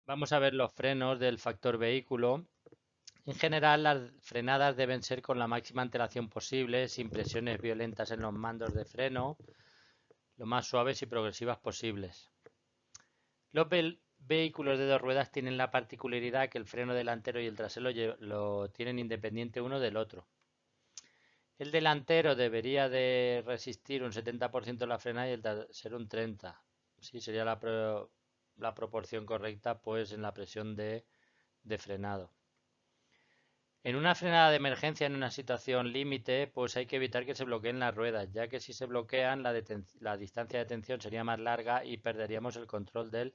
Vamos a ver los frenos del factor vehículo. En general, las frenadas deben ser con la máxima antelación posible, sin presiones violentas en los mandos de freno, lo más suaves y progresivas posibles. Los vehículos de dos ruedas tienen la particularidad que el freno delantero y el trasero lo tienen independiente uno del otro. El delantero debería de resistir un 70% de la frenada y el trasero un 30%. Sí, sería la proporción correcta pues en la presión de frenado. En una frenada de emergencia en una situación límite, pues hay que evitar que se bloqueen las ruedas, ya que si se bloquean la distancia de detención sería más larga y perderíamos el control del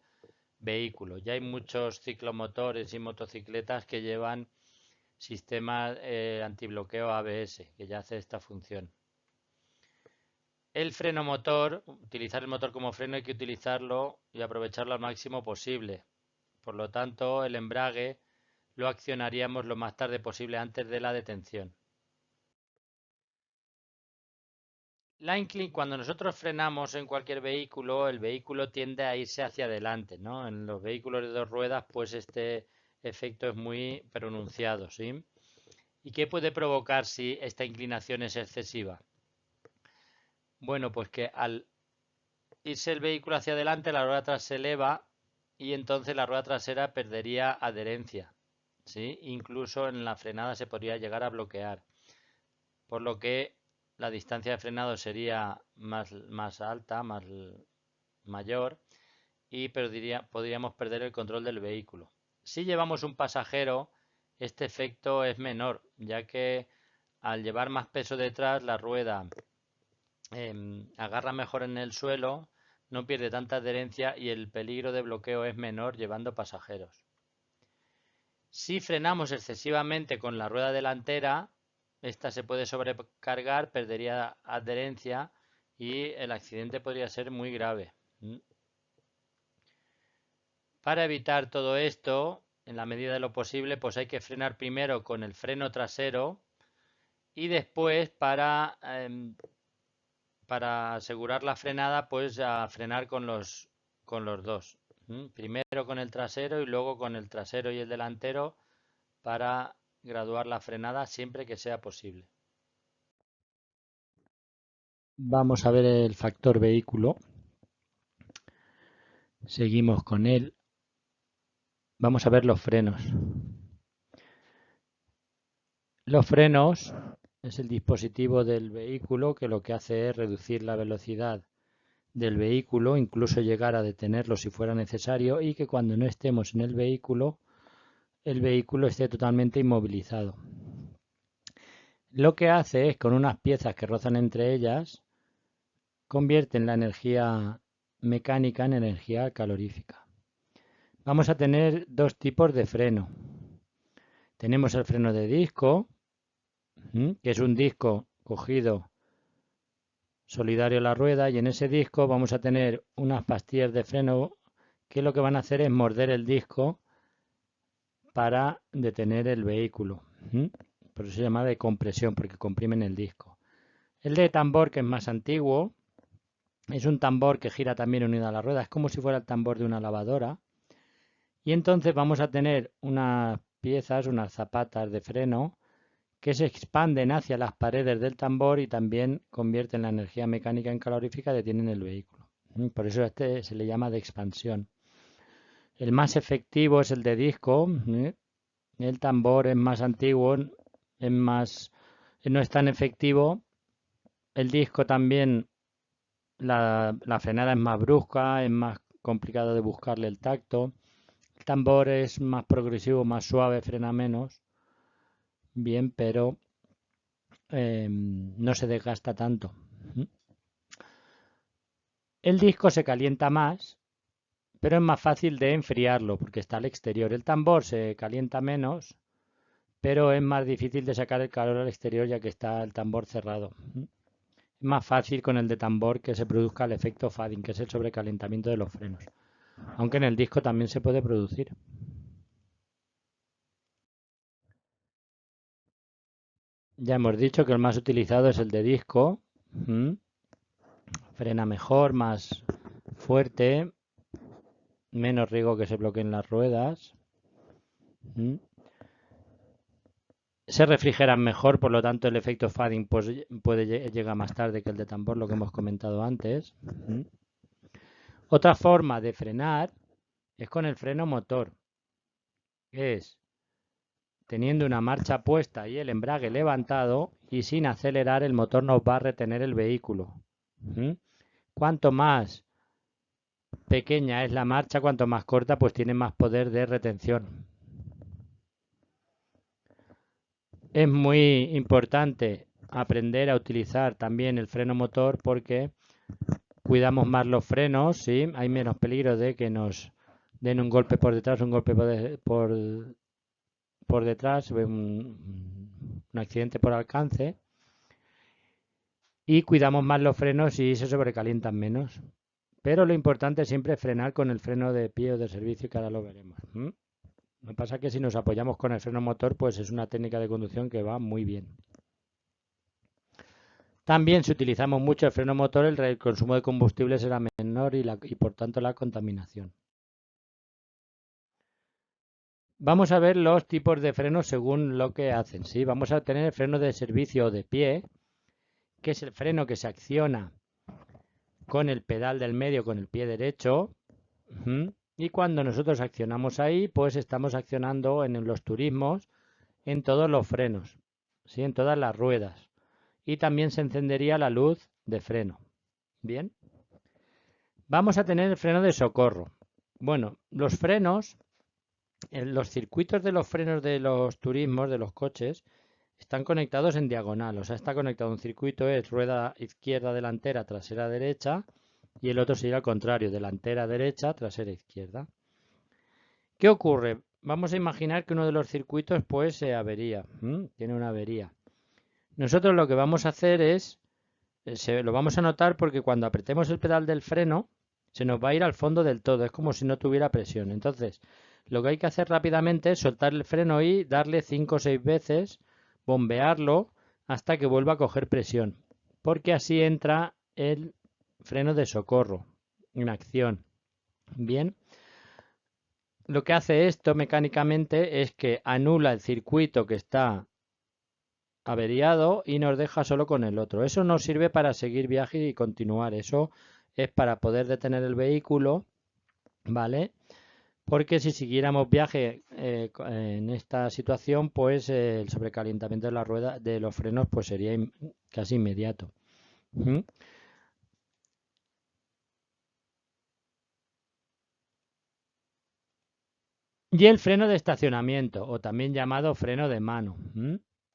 vehículo. Ya hay muchos ciclomotores y motocicletas que llevan sistemas antibloqueo ABS, que ya hace esta función. El freno motor, utilizar el motor como freno hay que utilizarlo y aprovecharlo al máximo posible. Por lo tanto, el embrague lo accionaríamos lo más tarde posible antes de la detención. Cuando nosotros frenamos en cualquier vehículo, el vehículo tiende a irse hacia adelante, ¿no? En los vehículos de dos ruedas, pues este efecto es muy pronunciado, ¿sí? ¿Y qué puede provocar si esta inclinación es excesiva? Bueno, pues que al irse el vehículo hacia adelante, la rueda trasera se eleva y entonces la rueda trasera perdería adherencia, ¿sí? Incluso en la frenada se podría llegar a bloquear, por lo que la distancia de frenado sería más alta, mayor y podríamos perder el control del vehículo. Si llevamos un pasajero, este efecto es menor, ya que al llevar más peso detrás, la rueda agarra mejor en el suelo, no pierde tanta adherencia y el peligro de bloqueo es menor llevando pasajeros. Si frenamos excesivamente con la rueda delantera, esta se puede sobrecargar, perdería adherencia y el accidente podría ser muy grave. Para evitar todo esto, en la medida de lo posible, pues hay que frenar primero con el freno trasero y después para asegurar la frenada, pues a frenar con los dos. Primero con el trasero y luego con el trasero y el delantero para graduar la frenada siempre que sea posible. Vamos a ver el factor vehículo. Seguimos con él. Vamos a ver los frenos. Los frenos es el dispositivo del vehículo que lo que hace es reducir la velocidad del vehículo, incluso llegar a detenerlo si fuera necesario, y que cuando no estemos en el vehículo esté totalmente inmovilizado. Lo que hace es, con unas piezas que rozan entre ellas, convierten la energía mecánica en energía calorífica. Vamos a tener dos tipos de freno. Tenemos el freno de disco, que es un disco cogido solidario a la rueda, y en ese disco vamos a tener unas pastillas de freno que lo que van a hacer es morder el disco para detener el vehículo. Por eso se llama de compresión, porque comprimen el disco. El de tambor, que es más antiguo, es un tambor que gira también unido a la rueda, es como si fuera el tambor de una lavadora. Y entonces vamos a tener unas piezas, unas zapatas de freno que se expanden hacia las paredes del tambor y también convierten la energía mecánica en calorífica y detienen el vehículo. Por eso este se le llama de expansión. El más efectivo es el de disco. El tambor es más antiguo, no es tan efectivo. El disco también, la frenada es más brusca, es más complicado de buscarle el tacto. El tambor es más progresivo, más suave, frena menos. Bien, pero no se desgasta tanto. El disco se calienta más, pero es más fácil de enfriarlo porque está al exterior. El tambor se calienta menos, pero es más difícil de sacar el calor al exterior ya que está el tambor cerrado. Es más fácil con el de tambor que se produzca el efecto fading, que es el sobrecalentamiento de los frenos. Aunque en el disco también se puede producir. Ya hemos dicho que el más utilizado es el de disco. Frena mejor, más fuerte. menos riesgo que se bloqueen las ruedas. Se refrigeran mejor, por lo tanto el efecto fading pues, llegar más tarde que el de tambor, lo que hemos comentado antes. Otra forma de frenar es con el freno motor. Es teniendo una marcha puesta y el embrague levantado y sin acelerar el motor nos va a retener el vehículo. Cuanto más pequeña es la marcha, cuanto más corta, pues tiene más poder de retención. Es muy importante aprender a utilizar también el freno motor porque cuidamos más los frenos, ¿sí? Hay menos peligro de que nos den un golpe por detrás, un golpe por detrás, un accidente por alcance. Y cuidamos más los frenos y se sobrecalientan menos. Pero lo importante siempre es frenar con el freno de pie o de servicio, que ahora lo veremos. Lo que pasa es que si nos apoyamos con el freno motor, pues es una técnica de conducción que va muy bien. También si utilizamos mucho el freno motor, el consumo de combustible será menor y por tanto la contaminación. Vamos a ver los tipos de frenos según lo que hacen. ¿Sí? Vamos a tener el freno de servicio o de pie, que es el freno que se acciona con el pedal del medio, con el pie derecho. Y cuando nosotros accionamos ahí, pues estamos accionando en los turismos, en todos los frenos, ¿sí? En todas las ruedas. Y también se encendería la luz de freno. Bien. Vamos a tener el freno de socorro. Bueno, los frenos, los circuitos de los frenos de los turismos, de los coches, están conectados en diagonal. O sea, está conectado un circuito, es rueda izquierda, delantera, trasera, derecha. Y el otro sería al contrario, delantera, derecha, trasera, izquierda. ¿Qué ocurre? Vamos a imaginar que uno de los circuitos pues se avería, tiene una avería. Nosotros lo que vamos a hacer es, lo vamos a notar porque cuando apretemos el pedal del freno, se nos va a ir al fondo del todo, es como si no tuviera presión. Entonces, lo que hay que hacer rápidamente es soltar el freno y darle 5 o 6 veces, bombearlo hasta que vuelva a coger presión, porque así entra el freno de socorro en acción. Bien. Lo que hace esto mecánicamente es que anula el circuito que está averiado y nos deja solo con el otro. Eso no sirve para seguir viaje y continuar. Eso es para poder detener el vehículo, ¿vale? Porque si siguiéramos viaje en esta situación, pues el sobrecalentamiento de la rueda, de los frenos, pues sería casi inmediato. Y el freno de estacionamiento, o también llamado freno de mano.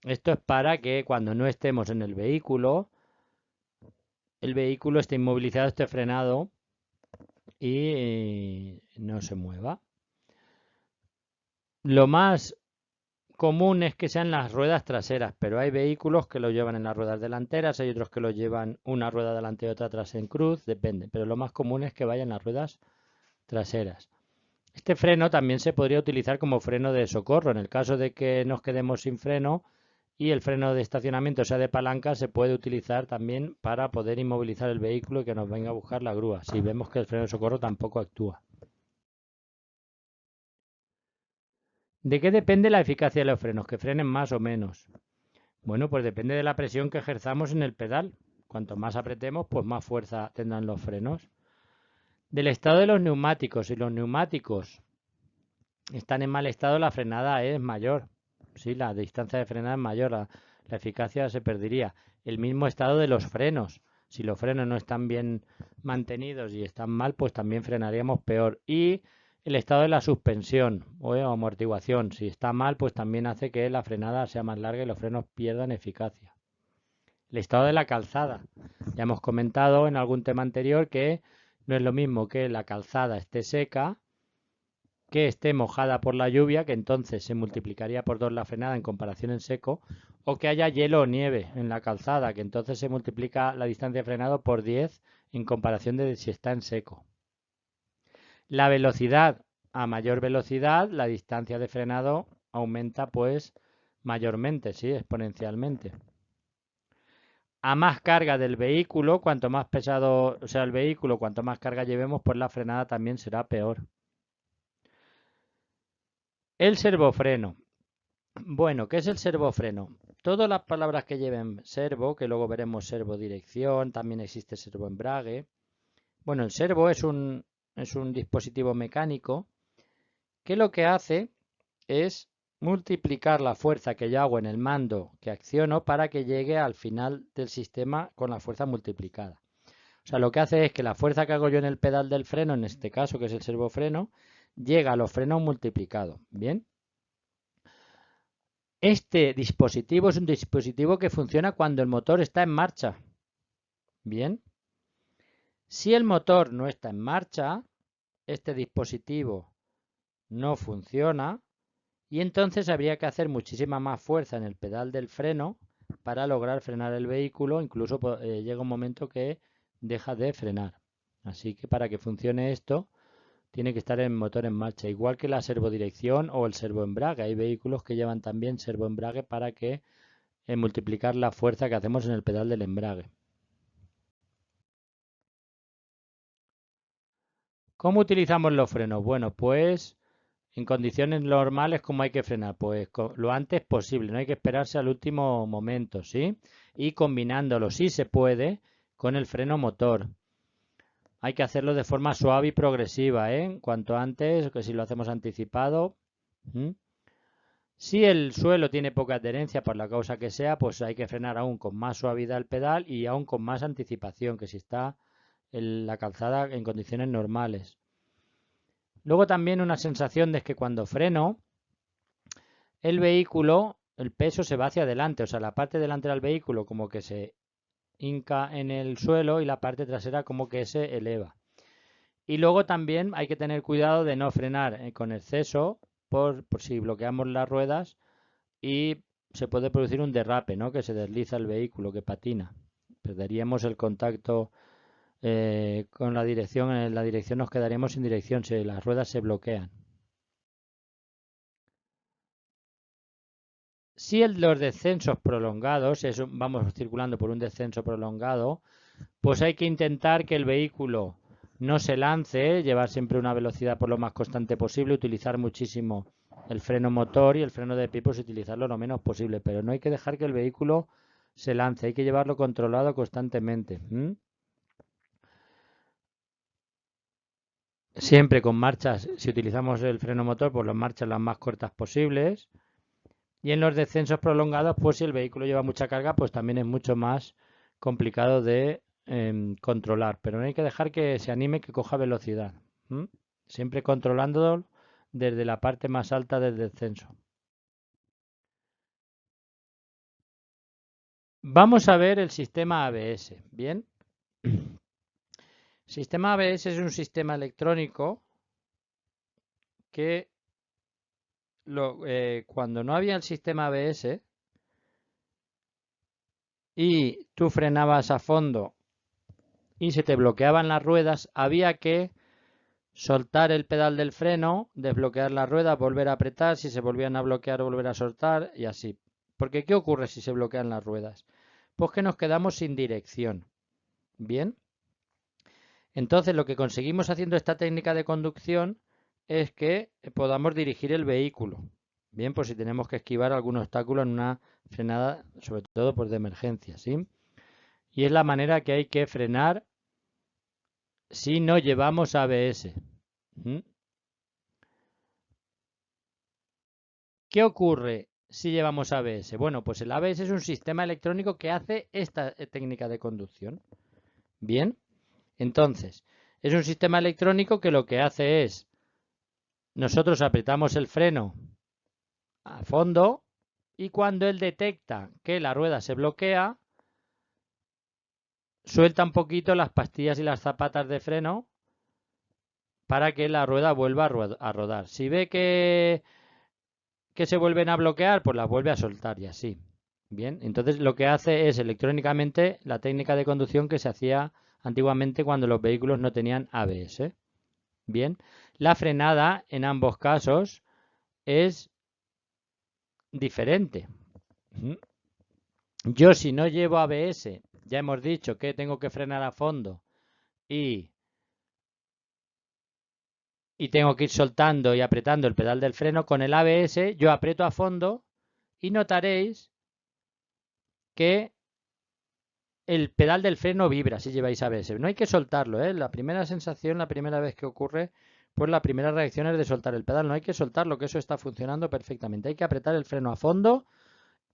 Esto es para que cuando no estemos en el vehículo esté inmovilizado, esté frenado y no se mueva. Lo más común es que sean las ruedas traseras, pero hay vehículos que lo llevan en las ruedas delanteras, hay otros que lo llevan una rueda delante y otra atrás en cruz, depende, pero lo más común es que vayan las ruedas traseras. Este freno también se podría utilizar como freno de socorro. En el caso de que nos quedemos sin freno y el freno de estacionamiento sea de palanca, se puede utilizar también para poder inmovilizar el vehículo y que nos venga a buscar la grúa, si vemos que el freno de socorro tampoco actúa. ¿De qué depende la eficacia de los frenos? ¿Que frenen más o menos? Bueno, pues depende de la presión que ejerzamos en el pedal. Cuanto más apretemos, pues más fuerza tendrán los frenos. Del estado de los neumáticos. Si los neumáticos están en mal estado, la frenada es mayor. Sí, la distancia de frenada es mayor, la eficacia se perdería. El mismo estado de los frenos. Si los frenos no están bien mantenidos y están mal, pues también frenaríamos peor. Y el estado de la suspensión o amortiguación. Si está mal, pues también hace que la frenada sea más larga y los frenos pierdan eficacia. El estado de la calzada. Ya hemos comentado en algún tema anterior que no es lo mismo que la calzada esté seca, que esté mojada por la lluvia, que entonces se multiplicaría por 2 la frenada en comparación en seco, o que haya hielo o nieve en la calzada, que entonces se multiplica la distancia de frenado por 10 en comparación de si está en seco. La velocidad, a mayor velocidad, la distancia de frenado aumenta pues mayormente, sí, exponencialmente. A más carga del vehículo, cuanto más pesado sea el vehículo, cuanto más carga llevemos, pues la frenada también será peor. El servofreno. Bueno, ¿qué es el servofreno? Todas las palabras que lleven servo, que luego veremos servodirección, también existe servoembrague. Bueno, el servo es un dispositivo mecánico que lo que hace es multiplicar la fuerza que yo hago en el mando que acciono para que llegue al final del sistema con la fuerza multiplicada. O sea, lo que hace es que la fuerza que hago yo en el pedal del freno, en este caso que es el servofreno, llega a los frenos multiplicados. ¿Bien? Este dispositivo es un dispositivo que funciona cuando el motor está en marcha. ¿Bien? Si el motor no está en marcha, este dispositivo no funciona y entonces habría que hacer muchísima más fuerza en el pedal del freno para lograr frenar el vehículo, incluso llega un momento que deja de frenar. Así que para que funcione esto tiene que estar el motor en marcha, igual que la servodirección o el servoembrague. Hay vehículos que llevan también servoembrague para que multiplicar la fuerza que hacemos en el pedal del embrague. ¿Cómo utilizamos los frenos? Bueno, pues en condiciones normales, ¿cómo hay que frenar? Pues lo antes posible, no hay que esperarse al último momento, ¿sí? Y combinándolo, si se puede, con el freno motor. Hay que hacerlo de forma suave y progresiva, ¿eh? Cuanto antes, que si lo hacemos anticipado. ¿Mm? Si el suelo tiene poca adherencia por la causa que sea, pues hay que frenar aún con más suavidad el pedal y aún con más anticipación que si está en la calzada en condiciones normales. Luego también una sensación de que cuando freno, el vehículo, el peso se va hacia adelante, o sea, la parte delantera del vehículo como que se hinca en el suelo y la parte trasera como que se eleva. Y luego también hay que tener cuidado de no frenar con exceso por si bloqueamos las ruedas y se puede producir un derrape, ¿no? Que se desliza el vehículo, que patina. Perderíamos el contacto con la dirección, en la dirección nos quedaríamos sin dirección si las ruedas se bloquean. Si los descensos prolongados, vamos circulando por un descenso prolongado, pues hay que intentar que el vehículo no se lance, llevar siempre una velocidad por lo más constante posible, utilizar muchísimo el freno motor y el freno de pie, pues utilizarlo lo menos posible, pero no hay que dejar que el vehículo se lance, hay que llevarlo controlado constantemente. Siempre con marchas, si utilizamos el freno motor, pues las marchas las más cortas posibles. Y en los descensos prolongados, pues si el vehículo lleva mucha carga, pues también es mucho más complicado de controlar. Pero no hay que dejar que se anime, que coja velocidad. Siempre controlándolo desde la parte más alta del descenso. Vamos a ver el sistema ABS. Bien. Sistema ABS es un sistema electrónico que cuando no había el sistema ABS y tú frenabas a fondo y se te bloqueaban las ruedas, había que soltar el pedal del freno, desbloquear la rueda, volver a apretar, si se volvían a bloquear, volver a soltar y así. Porque ¿qué ocurre si se bloquean las ruedas? Pues que nos quedamos sin dirección. Bien. Entonces lo que conseguimos haciendo esta técnica de conducción es que podamos dirigir el vehículo. Bien, pues si tenemos que esquivar algún obstáculo en una frenada, sobre todo por de emergencia, ¿sí? Y es la manera que hay que frenar si no llevamos ABS. ¿Qué ocurre si llevamos ABS? Bueno, pues el ABS es un sistema electrónico que hace esta técnica de conducción. Bien, entonces, es un sistema electrónico que lo que hace es, nosotros apretamos el freno a fondo y cuando él detecta que la rueda se bloquea, suelta un poquito las pastillas y las zapatas de freno para que la rueda vuelva a rodar. Si ve que se vuelven a bloquear, pues las vuelve a soltar y así. Bien, entonces lo que hace es electrónicamente la técnica de conducción que se hacía antiguamente cuando los vehículos no tenían ABS. Bien, la frenada en ambos casos es diferente. Yo si no llevo ABS, ya hemos dicho que tengo que frenar a fondo y y tengo que ir soltando y apretando el pedal del freno. Con el ABS yo aprieto a fondo y notaréis que el pedal del freno vibra si lleváis ABS. No hay que soltarlo, ¿eh? La primera sensación, la primera vez que ocurre, pues la primera reacción es de soltar el pedal. No hay que soltarlo, que eso está funcionando perfectamente. Hay que apretar el freno a fondo,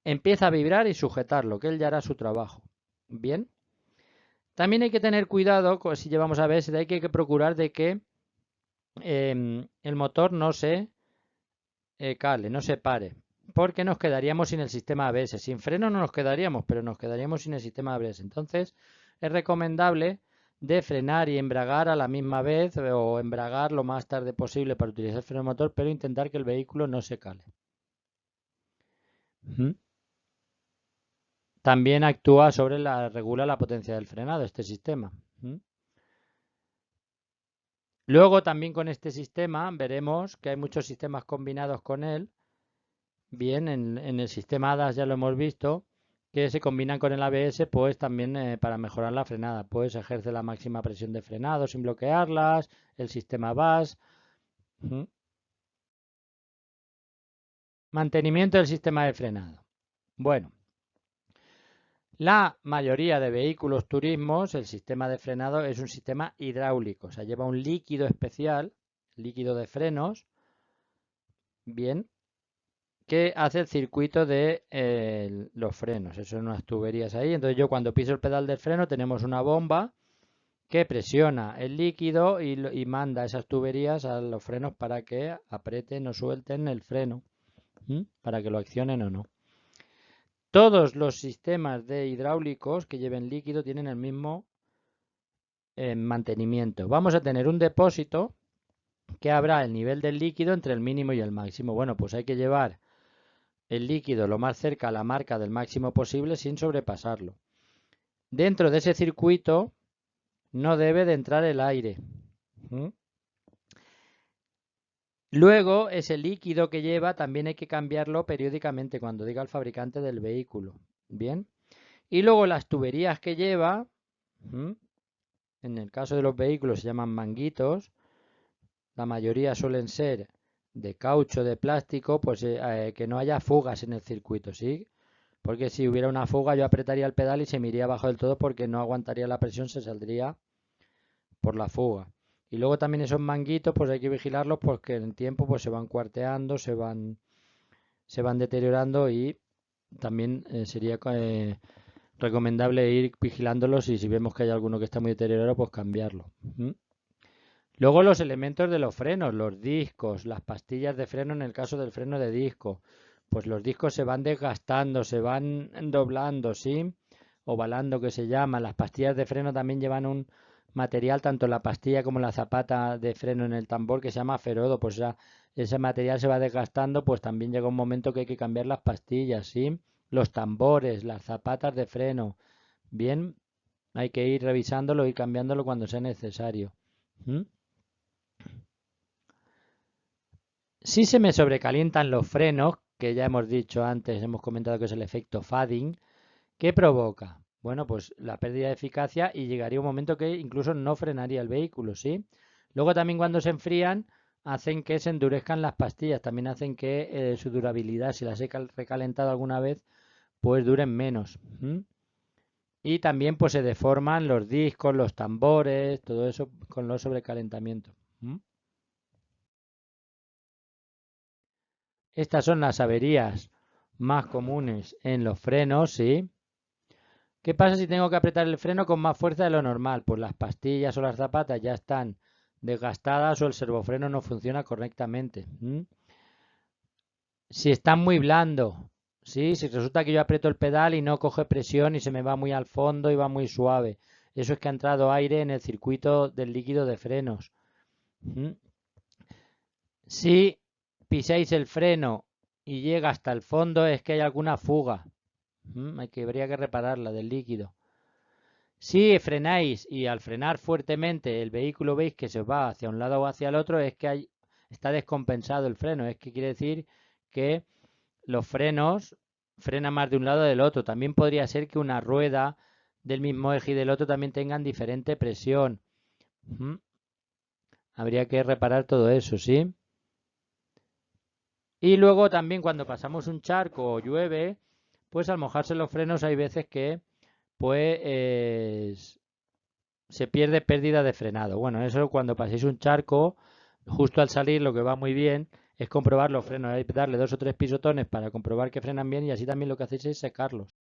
empieza a vibrar y sujetarlo, que él ya hará su trabajo. Bien. También hay que tener cuidado, si llevamos ABS, hay que procurar de que el motor no se cale, no se pare, porque nos quedaríamos sin el sistema ABS. Sin freno no nos quedaríamos, pero nos quedaríamos sin el sistema ABS. Entonces, es recomendable de frenar y embragar a la misma vez o embragar lo más tarde posible para utilizar el freno motor, pero intentar que el vehículo no se cale. También actúa regula la potencia del frenado este sistema. Luego también con este sistema veremos que hay muchos sistemas combinados con él. Bien, en el sistema ADAS ya lo hemos visto, que se combinan con el ABS pues también para mejorar la frenada. Pues ejerce la máxima presión de frenado sin bloquearlas, el sistema VAS. Mantenimiento del sistema de frenado. Bueno, la mayoría de vehículos turismos, el sistema de frenado es un sistema hidráulico, o sea, lleva un líquido especial, líquido de frenos, bien, que hace el circuito de los frenos. Eso son unas tuberías ahí. Entonces yo cuando piso el pedal del freno tenemos una bomba que presiona el líquido y manda esas tuberías a los frenos para que aprieten o suelten el freno, para que lo accionen o no. Todos los sistemas de hidráulicos que lleven líquido tienen el mismo mantenimiento. Vamos a tener un depósito que habrá el nivel del líquido entre el mínimo y el máximo. Bueno, pues hay que llevar el líquido lo más cerca a la marca del máximo posible sin sobrepasarlo. Dentro de ese circuito no debe de entrar el aire. Luego, ese líquido que lleva también hay que cambiarlo periódicamente cuando diga el fabricante del vehículo. Bien. Y luego las tuberías que lleva, en el caso de los vehículos se llaman manguitos, la mayoría suelen ser de caucho, de plástico, pues que no haya fugas en el circuito, ¿sí? Porque si hubiera una fuga yo apretaría el pedal y se me iría abajo del todo porque no aguantaría la presión, se saldría por la fuga. Y luego también esos manguitos pues hay que vigilarlos porque en el tiempo pues se van cuarteando, se van deteriorando y también sería recomendable ir vigilándolos y si vemos que hay alguno que está muy deteriorado pues cambiarlo. Luego los elementos de los frenos, los discos, las pastillas de freno en el caso del freno de disco. Pues los discos se van desgastando, se van doblando, ¿sí? Ovalando que se llama. Las pastillas de freno también llevan un material, tanto la pastilla como la zapata de freno en el tambor que se llama ferodo. Pues ese material se va desgastando, pues también llega un momento que hay que cambiar las pastillas, ¿sí? Los tambores, las zapatas de freno. Bien, hay que ir revisándolo y cambiándolo cuando sea necesario. Si se me sobrecalientan los frenos, que ya hemos dicho antes, hemos comentado que es el efecto fading, ¿qué provoca? Bueno, pues la pérdida de eficacia y llegaría un momento que incluso no frenaría el vehículo, ¿sí? Luego también cuando se enfrían hacen que se endurezcan las pastillas, también hacen que su durabilidad, si las he recalentado alguna vez, pues duren menos. Y también pues se deforman los discos, los tambores, todo eso con los sobrecalentamientos. Estas son las averías más comunes en los frenos, ¿sí? ¿Qué pasa si tengo que apretar el freno con más fuerza de lo normal? Pues las pastillas o las zapatas ya están desgastadas o el servofreno no funciona correctamente. Si está muy blando, ¿sí? Si resulta que yo aprieto el pedal y no coge presión y se me va muy al fondo y va muy suave. Eso es que ha entrado aire en el circuito del líquido de frenos. Si pisáis el freno y llega hasta el fondo es que hay alguna fuga. Habría que repararla del líquido. Si frenáis y al frenar fuertemente el vehículo veis que se va hacia un lado o hacia el otro, es que está descompensado el freno. Es que quiere decir que los frenos frenan más de un lado del otro. También podría ser que una rueda del mismo eje y del otro también tengan diferente presión. Habría que reparar todo eso, ¿sí? Y luego también cuando pasamos un charco o llueve, pues al mojarse los frenos hay veces que pues se pierde pérdida de frenado. Bueno, eso cuando paséis un charco, justo al salir lo que va muy bien es comprobar los frenos, hay que darle 2 o 3 pisotones para comprobar que frenan bien y así también lo que hacéis es secarlos.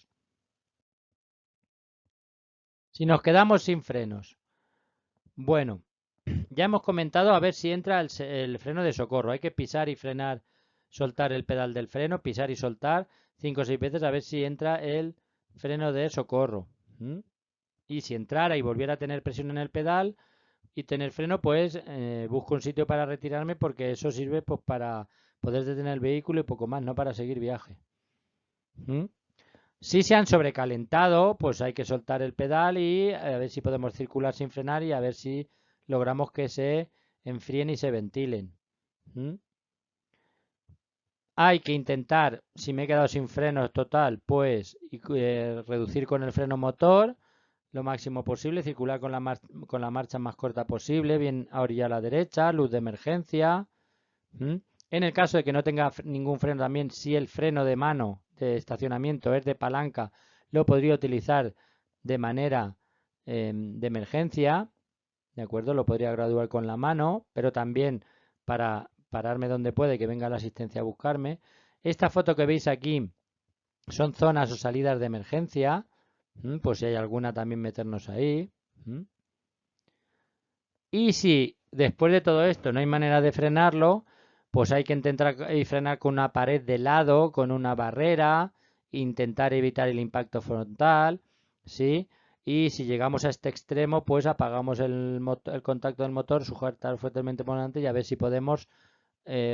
Si nos quedamos sin frenos, bueno, ya hemos comentado a ver si entra el freno de socorro. Hay que pisar y frenar, soltar el pedal del freno, pisar y soltar 5 o 6 veces a ver si entra el freno de socorro. ¿Mm? Y si entrara y volviera a tener presión en el pedal y tener freno, pues busco un sitio para retirarme porque eso sirve pues para poder detener el vehículo y poco más, no para seguir viaje. ¿Mm? Si se han sobrecalentado, pues hay que soltar el pedal y a ver si podemos circular sin frenar y a ver si logramos que se enfríen y se ventilen. ¿Mm? Hay que intentar, si me he quedado sin frenos total, pues reducir con el freno motor lo máximo posible, circular con la marcha más corta posible, bien a orilla a la derecha, luz de emergencia. ¿Mm? En el caso de que no tenga ningún freno también, si el freno de mano de estacionamiento es de palanca, lo podría utilizar de manera de emergencia, ¿de acuerdo? Lo podría graduar con la mano, pero también para pararme donde puede, que venga la asistencia a buscarme. Esta foto que veis aquí son zonas o salidas de emergencia, pues si hay alguna también meternos ahí. Y si después de todo esto no hay manera de frenarlo, pues hay que intentar frenar con una pared de lado, con una barrera, intentar evitar el impacto frontal, ¿sí? Y si llegamos a este extremo, pues apagamos el contacto del motor, sujetar fuertemente por delante y a ver si podemos,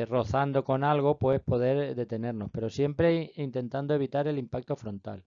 rozando con algo, pues poder detenernos, pero siempre intentando evitar el impacto frontal.